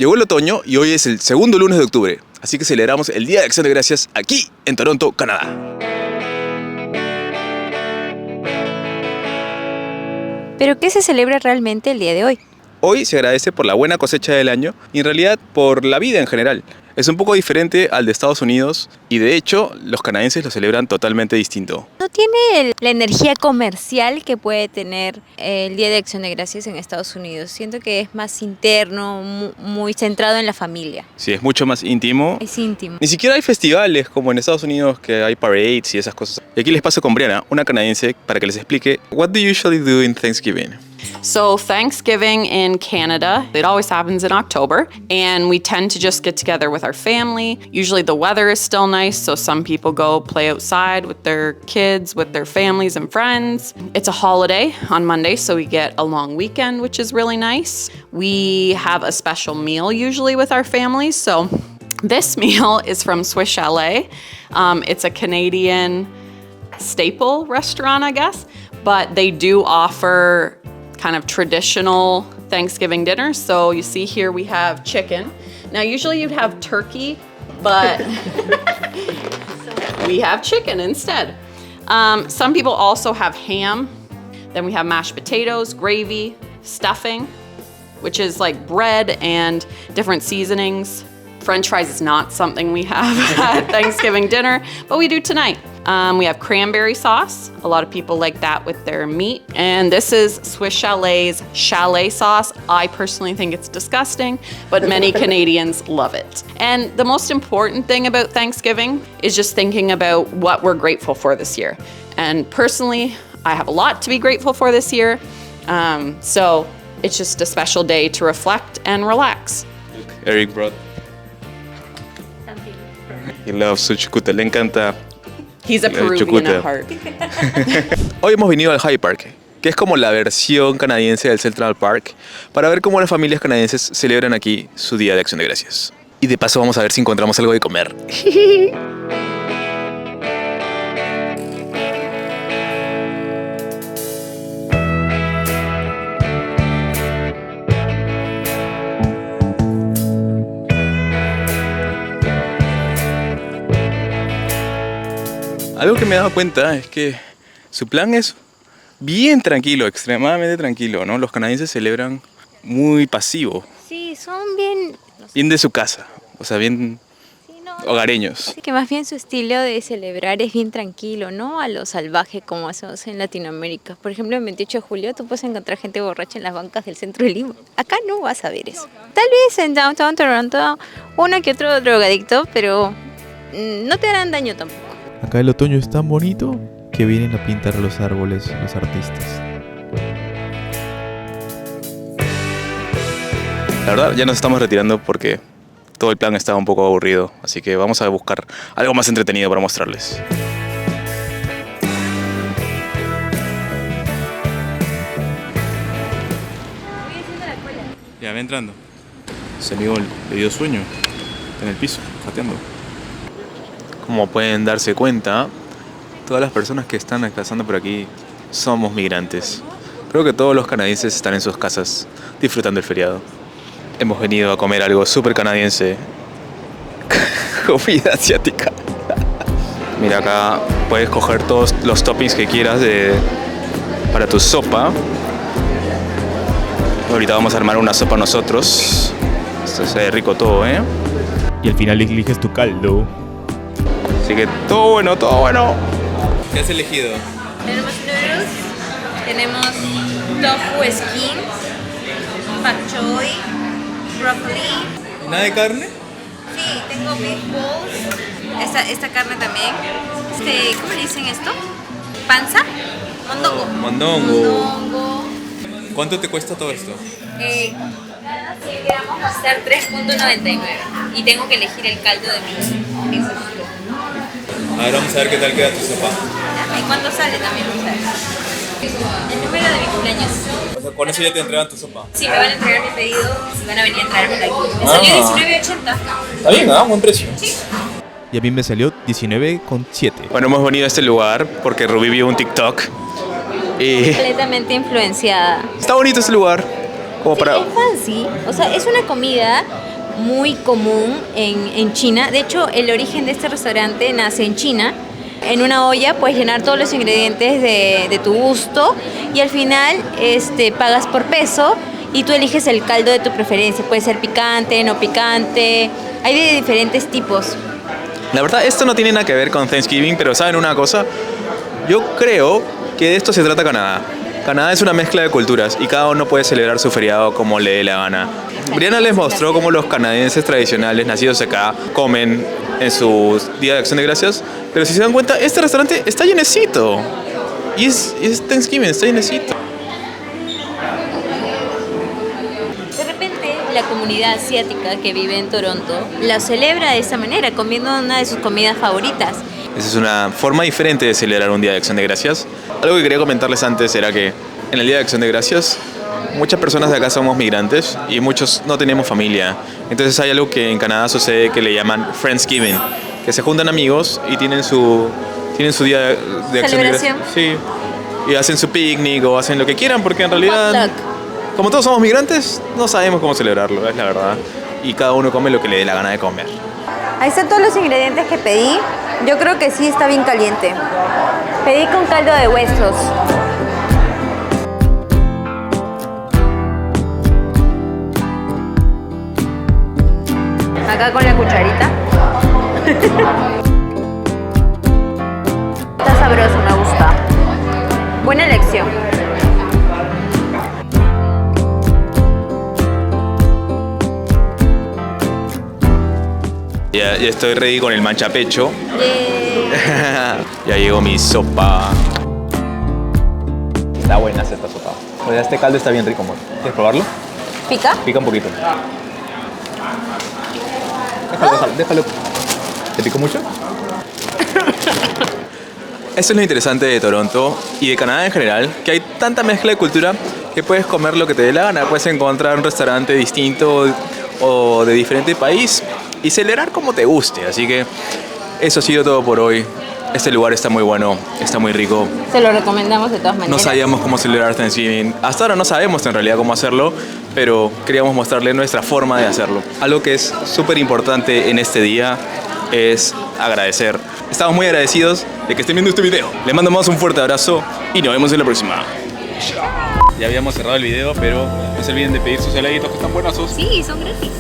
Llegó el otoño y hoy es el segundo lunes de octubre, así que celebramos el Día de Acción de Gracias aquí en Toronto, Canadá. ¿Pero qué se celebra realmente el día de hoy? Hoy se agradece por la buena cosecha del año y en realidad por la vida en general. Es un poco diferente al de Estados Unidos y de hecho los canadienses lo celebran totalmente distinto. No tiene la energía comercial que puede tener el Día de Acción de Gracias en Estados Unidos. Siento que es más interno, muy centrado en la familia. Sí, es mucho más íntimo. Es íntimo. Ni siquiera hay festivales como en Estados Unidos que hay parades y esas cosas. Y aquí les paso con Brianna, una canadiense, para que les explique what do you usually do in Thanksgiving. So Thanksgiving in Canada, it always happens in October, and we tend to just get together with our family. Usually the weather is still nice, so some people go play outside with their kids, with their families and friends. It's a holiday on Monday, so we get a long weekend, which is really nice. We have a special meal usually with our families, so this meal is from Swiss Chalet. It's a Canadian staple restaurant, I guess, but they do offer kind of traditional Thanksgiving dinners. So you see here we have chicken. Now usually you'd have turkey, but we have chicken instead. Some people also have ham. Then we have mashed potatoes, gravy, stuffing, which is like bread and different seasonings. French fries is not something we have at Thanksgiving dinner, but we do tonight. We have cranberry sauce. A lot of people like that with their meat. And this is Swiss Chalet's chalet sauce. I personally think it's disgusting, but many Canadians love it. And the most important thing about Thanksgiving is just thinking about what we're grateful for this year. And personally, I have a lot to be grateful for this year. So it's just a special day to reflect and relax. Eric brought. He loves su chucuta, le encanta. He's a Peruvian at heart. Hoy hemos venido al High Park, que es como la versión canadiense del Central Park, para ver cómo las familias canadienses celebran aquí su Día de Acción de Gracias. Y de paso vamos a ver si encontramos algo de comer. Algo que me he dado cuenta es que su plan es bien tranquilo, extremadamente tranquilo, ¿no? Los canadienses celebran muy pasivo. Sí, son bien... Bien de su casa, o sea, bien hogareños. Sí, que más bien su estilo de celebrar es bien tranquilo, ¿no? A lo salvaje como hacemos en Latinoamérica. Por ejemplo, el 28 de julio tú puedes encontrar gente borracha en las bancas del centro de Lima. Acá no vas a ver eso. Tal vez en Downtown Toronto uno que otro drogadicto, pero no te harán daño tampoco. Acá el otoño es tan bonito que vienen a pintar los árboles los artistas. La verdad, ya nos estamos retirando porque todo el plan estaba un poco aburrido, así que vamos a buscar algo más entretenido para mostrarles. Ya, ve entrando. Ese amigo le dio sueño en el piso, jateando. Como pueden darse cuenta, todas las personas que están pasando por aquí somos migrantes. Creo que todos los canadienses están en sus casas disfrutando el feriado. Hemos venido a comer algo súper canadiense. Comida asiática. Mira, acá puedes coger todos los toppings que quieras para tu sopa. Ahorita vamos a armar una sopa nosotros. Esto se ve rico todo, ¿eh? Y al final eliges tu caldo. Así que todo bueno, todo bueno. ¿Qué has elegido? Tenemos noodles, tenemos tofu skin, pak choy, broccoli. ¿Nada de carne? Sí, tengo meatballs, esta carne también. ¿Cómo le dicen esto? ¿Panza? Mondongo. Mondongo. ¿Cuánto te cuesta todo esto? 100 gramos va a ser 3.99 y tengo que elegir el caldo de mi gusto. A ver, vamos a ver qué tal queda tu sopa. ¿Y cuánto sale también? Vamos a ver. El número de mi cumpleaños. O sea, con eso ya te entregan tu sopa. Sí, me van a entregar mi pedido y van a venir a traérmelo aquí. Me salió $19.80. Está bien, buen precio. Sí. Y a mí me salió 19,7. Bueno, hemos venido a este lugar porque Rubí vio un TikTok. Y Completamente influenciada. está bonito este lugar. Como Sí, para... es fancy, o sea, es una comida, muy común en China. De hecho, el origen de este restaurante nace en China. En una olla puedes llenar todos los ingredientes de tu gusto y al final pagas por peso y tú eliges el caldo de tu preferencia. Puede ser picante, no picante, hay de diferentes tipos. La verdad, esto no tiene nada que ver con Thanksgiving, pero ¿saben una cosa? Yo creo que de esto se trata Canadá. Canadá es una mezcla de culturas y cada uno puede celebrar su feriado como le dé la gana. Brianna les mostró cómo los canadienses tradicionales nacidos acá comen en su Día de Acción de Gracias, pero si se dan cuenta, este restaurante está llenecito. Y es Thanksgiving, está llenecito. De repente, la comunidad asiática que vive en Toronto la celebra de esa manera, comiendo una de sus comidas favoritas. Esa es una forma diferente de celebrar un Día de Acción de Gracias. Algo que quería comentarles antes era que en el Día de Acción de Gracias muchas personas de acá somos migrantes y muchos no tenemos familia. Entonces hay algo que en Canadá sucede que le llaman Friendsgiving, que se juntan amigos y tienen su Día de Acción de Gracias. Sí. Y hacen su picnic o hacen lo que quieran porque en realidad, como todos somos migrantes, no sabemos cómo celebrarlo, es la verdad. Y cada uno come lo que le dé la gana de comer. Ahí están todos los ingredientes que pedí. Yo creo que sí está bien caliente. Pedí con caldo de huesos. Acá con la cucharita. Está sabroso, me gusta. Buena elección. Ya estoy ready con el manchapecho. Ya llegó mi sopa. Está buena esta sopa. Oye, este caldo está bien rico, amor. ¿Quieres probarlo? ¿Pica? Pica un poquito. Déjalo. ¿Te picó mucho? Eso es lo interesante de Toronto y de Canadá en general, que hay tanta mezcla de cultura que puedes comer lo que te dé la gana. Puedes encontrar un restaurante distinto o de diferente país y celebrar como te guste. Así que eso ha sido todo por hoy. Este lugar está muy bueno, está muy rico. Se lo recomendamos de todas maneras. No sabíamos cómo celebrar Thanksgiving. Hasta ahora no sabemos en realidad cómo hacerlo, pero queríamos mostrarle nuestra forma de hacerlo. Algo que es súper importante en este día es agradecer. Estamos muy agradecidos de que estén viendo este video. Les mandamos un fuerte abrazo y nos vemos en la próxima. Ya habíamos cerrado el video, pero no se olviden de pedir sus heladitos que están buenos. Sí, son gratis.